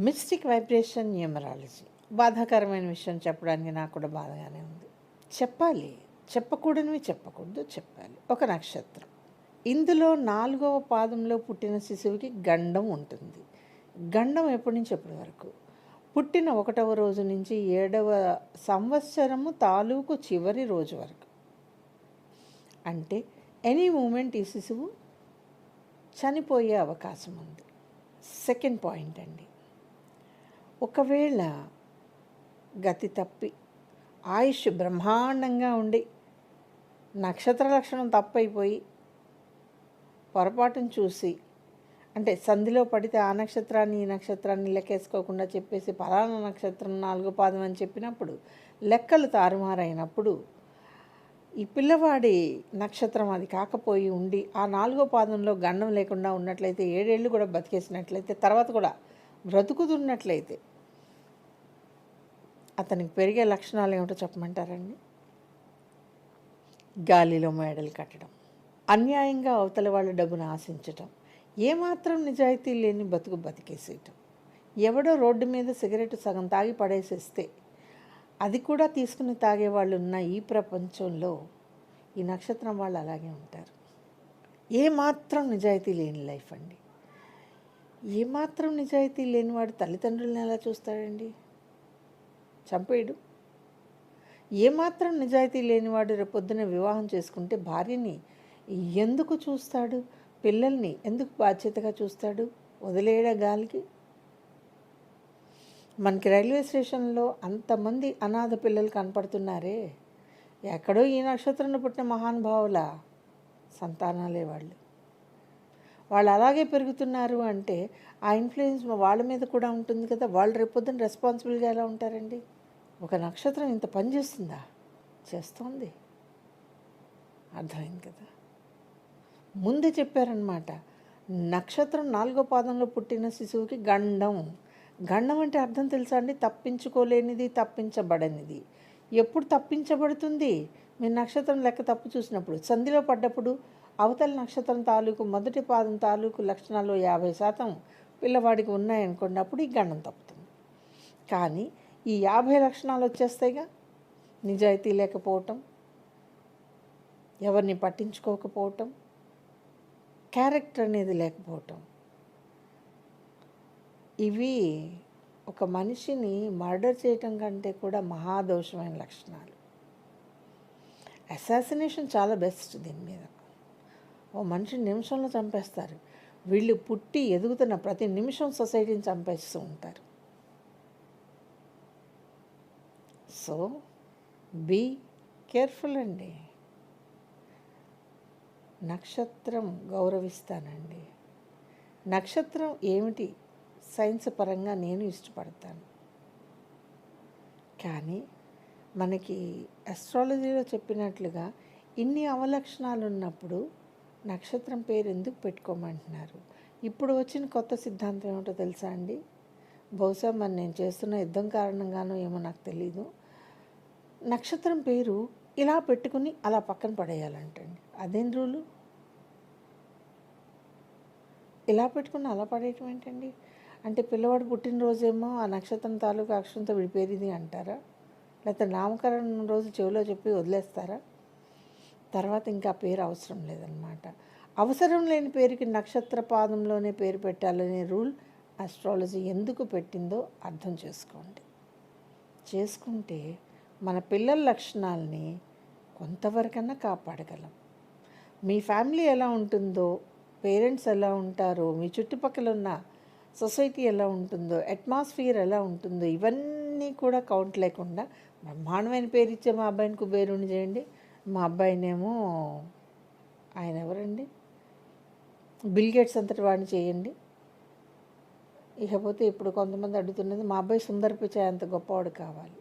Mystic vibration numerology బాధాకరమైన విషయం చెప్పడానికి నాకు కూడా బాధగానే ఉంది. చెప్పాలి, చెప్పకూడనివి చెప్పకూడదు, చెప్పాలి. ఒక నక్షత్రం, ఇందులో 4వ పాదంలో పుట్టిన శిశువుకి గండం ఉంటుంది. గండం ఎప్పటి నుంచి ఎప్పటి వరకు? పుట్టిన 1వ రోజు నుంచి 7వ సంవత్సరము తాలూకు చివరి రోజు వరకు. అంటే ఎనీ మూమెంట్ ఈ శిశువు చనిపోయే అవకాశం ఉంది. సెకండ్ పాయింట్ అండి, ఒకవేళ గతి తప్పి ఆయుష్ బ్రహ్మాండంగా ఉండి నక్షత్ర లక్షణం తప్పైపోయి పొరపాటును చూసి, అంటే సంధిలో పడితే ఆ నక్షత్రాన్ని ఈ నక్షత్రాన్ని లెక్కేసుకోకుండా చెప్పేసి పలానా నక్షత్రం 4వ పాదం అని చెప్పినప్పుడు లెక్కలు తారుమారైనప్పుడు ఈ పిల్లవాడి నక్షత్రం అది కాకపోయి ఉండి ఆ 4వ పాదంలో గండం లేకుండా ఉన్నట్లయితే 7 ఏళ్ళు కూడా బతికేసినట్లయితే తర్వాత కూడా బ్రతుకుతున్నట్లయితే అతనికి పెరిగే లక్షణాలు ఏమిటో చెప్పమంటారండి? గాలిలో మేడలు కట్టడం, అన్యాయంగా అవతల వాళ్ళ డబ్బును ఆశించటం, ఏమాత్రం నిజాయితీ లేని బతుకు బతికేసేయటం, ఎవడో రోడ్డు మీద సిగరెట్ సగం తాగి పడేసేస్తే అది కూడా తీసుకుని తాగేవాళ్ళు ఉన్న ఈ ప్రపంచంలో ఈ నక్షత్రం వాళ్ళు అలాగే ఉంటారు. ఏమాత్రం నిజాయితీ లేని లైఫ్ అండి. ఏమాత్రం నిజాయితీ లేనివాడు తల్లిదండ్రులను ఎలా చూస్తాడండి? చంపేయడు. ఏమాత్రం నిజాయితీ లేనివాడు రేపొద్దున వివాహం చేసుకుంటే భార్యని ఎందుకు చూస్తాడు? పిల్లల్ని ఎందుకు బాధ్యతగా చూస్తాడు? వదిలేయడా గాలికి? మనకి రైల్వే స్టేషన్లో అంతమంది అనాథ పిల్లలు కనపడుతున్నారే, ఎక్కడో ఈ నక్షత్రంలో పుట్టిన మహానుభావుల సంతానాలే వాళ్ళు అలాగే పెరుగుతున్నారు అంటే ఆ ఇన్ఫ్లుయెన్స్ వాళ్ళ మీద కూడా ఉంటుంది కదా. వాళ్ళు రేపొద్దున రెస్పాన్సిబుల్గా ఎలా ఉంటారండి? ఒక నక్షత్రం ఇంత పని చేస్తుందా? చేస్తోంది. అర్థమైంది కదా. ముందే చెప్పారనమాట, నక్షత్రం 4వ పాదంలో పుట్టిన శిశువుకి గండం. గండం అంటే అర్థం తెలుసా అండి? తప్పించుకోలేనిది, తప్పించబడనిది. ఎప్పుడు తప్పించబడుతుంది? మీరు నక్షత్రం లెక్క తప్పు చూసినప్పుడు, సంధిలో పడ్డప్పుడు అవతల నక్షత్రం తాలూకు మొదటి పాదం తాలూకు లక్షణాల్లో 50% పిల్లవాడికి ఉన్నాయనుకోండి, అప్పుడు ఈ గండం తప్పుతుంది. కానీ ఈ 50 లక్షణాలు వచ్చేస్తాయిగా. నిజాయితీ లేకపోవటం, ఎవరిని పట్టించుకోకపోవటం, క్యారెక్టర్ అనేది లేకపోవటం, ఇవి ఒక మనిషిని మర్డర్ చేయటం కంటే కూడా మహాదోషమైన లక్షణాలు. అసాసినేషన్ చాలా బెస్ట్ దీని మీద. ఓ మనిషిని నిమిషంలో చంపేస్తారు. వీళ్ళు పుట్టి ఎదుగుతున్న ప్రతి నిమిషం సొసైటీని చంపేస్తూ ఉంటారు. సో బీ కేర్ఫుల్ అండి. నక్షత్రం గౌరవిస్తానండి. నక్షత్రం ఏమిటి సైన్స్ పరంగా నేను ఇష్టపడతాను. కానీ మనకి అస్ట్రాలజీలో చెప్పినట్లుగా ఇన్ని అవలక్షణాలు ఉన్నప్పుడు నక్షత్రం పేరు ఎందుకు పెట్టుకోమంటున్నారు? ఇప్పుడు వచ్చిన కొత్త సిద్ధాంతం ఏమిటో తెలుసా అండి? బహుశా మరి నేను చేస్తున్న యుద్ధం కారణంగానో ఏమో నాకు తెలీదు, నక్షత్రం పేరు ఇలా పెట్టుకుని అలా పక్కన పడేయాలంటండి. అదేం రూలు? ఇలా పెట్టుకుని అలా పడేయటం ఏంటండి? అంటే పిల్లవాడు పుట్టినరోజేమో ఆ నక్షత్రం తాలూకు అక్షరంతో విడిపేరిది అంటారా? లేకపోతే నామకరణం రోజు చెవిలో చెప్పి వదిలేస్తారా? తర్వాత ఇంకా పేరు అవసరం లేదన్నమాట. అవసరం లేని పేరుకి నక్షత్ర పాదంలోనే పేరు పెట్టాలనే రూల్ ఆస్ట్రాలజీ ఎందుకు పెట్టిందో అర్థం చేసుకోండి. చేసుకుంటే మన పిల్లల లక్షణాలని కొంతవరకన్నా కాపాడగలం. మీ ఫ్యామిలీ ఎలా ఉంటుందో, పేరెంట్స్ ఎలా ఉంటారో, మీ చుట్టుపక్కల ఉన్న సొసైటీ ఎలా ఉంటుందో, అట్మాస్ఫియర్ ఎలా ఉంటుందో, ఇవన్నీ కూడా కౌంట్ లేకుండా బ్రహ్మాండమైన పేరు ఇచ్చే మా అబ్బాయిని కుబేరుని చేయండి, మా అబ్బాయినేమో ఆయన ఎవరండి బిల్ గేట్స్ అంతటి వాడిని చేయండి. ఇకపోతే ఇప్పుడు కొంతమంది అడుగుతున్నది, మా అబ్బాయి సుందర్ పిచాయ్ అంత గొప్పవాడు కావాలి.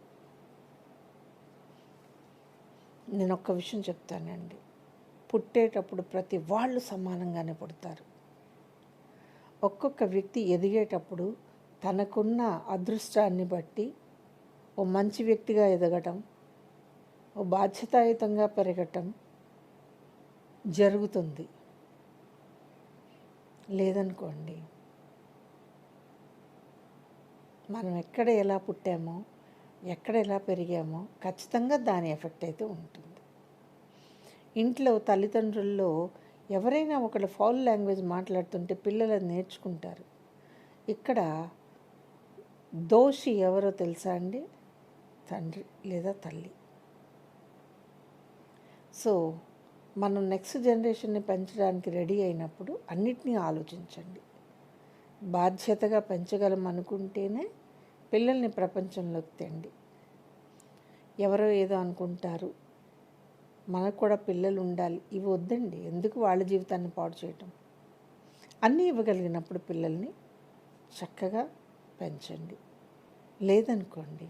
నేను ఒక్క విషయం చెప్తానండి, పుట్టేటప్పుడు ప్రతి వాళ్ళు సమానంగానే పుడతారు. ఒక్కొక్క వ్యక్తి ఎదిగేటప్పుడు తనకున్న అదృష్టాన్ని బట్టి ఓ మంచి వ్యక్తిగా ఎదగటం, ఓ బాధ్యతాయుతంగా పెరగటం జరుగుతుంది. లేదనుకోండి మనం ఎక్కడ ఎలా పుట్టామో, ఎక్కడ ఎలా పెరిగామో ఖచ్చితంగా దాని ఎఫెక్ట్ అయితే ఉంటుంది. ఇంట్లో తల్లిదండ్రుల్లో ఎవరైనా ఒకళ్ళు ఫౌల్ లాంగ్వేజ్ మాట్లాడుతుంటే పిల్లలు అది నేర్చుకుంటారు. ఇక్కడ దోషి ఎవరో తెలుసా అండి? తండ్రి లేదా తల్లి. సో మనం నెక్స్ట్ జనరేషన్ని పెంచడానికి రెడీ అయినప్పుడు అన్నిటినీ ఆలోచించండి. బాధ్యతగా పెంచగలం అనుకుంటేనే పిల్లల్ని ప్రపంచంలోకి తెండి. ఎవరో ఏదో అనుకుంటారు, మనకు కూడా పిల్లలు ఉండాలి, ఇవి వద్దండి. ఎందుకు వాళ్ళ జీవితాన్ని పాడు చేయటం? అన్నీ ఇవ్వగలిగినప్పుడు పిల్లల్ని చక్కగా పెంచండి. లేదనుకోండి,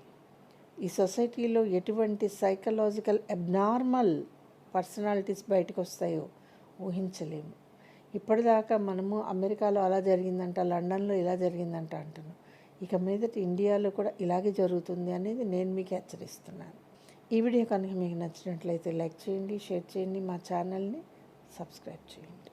ఈ సొసైటీలో ఎటువంటి సైకలాజికల్ అబ్నార్మల్ పర్సనాలిటీస్ బయటకు వస్తాయో ఊహించలేము. ఇప్పటిదాకా మనము అమెరికాలో అలా జరిగిందంట, లండన్లో ఇలా జరిగిందంట అంటున్నాం. ఇక మీదట ఇండియాలో కూడా ఇలాగే జరుగుతుంది అనేది నేను మీకు హెచ్చరిస్తున్నాను. ఈ వీడియో కనుక మీకు నచ్చినట్లయితే లైక్ చేయండి, షేర్ చేయండి, మా ఛానల్ని సబ్స్క్రైబ్ చేయండి.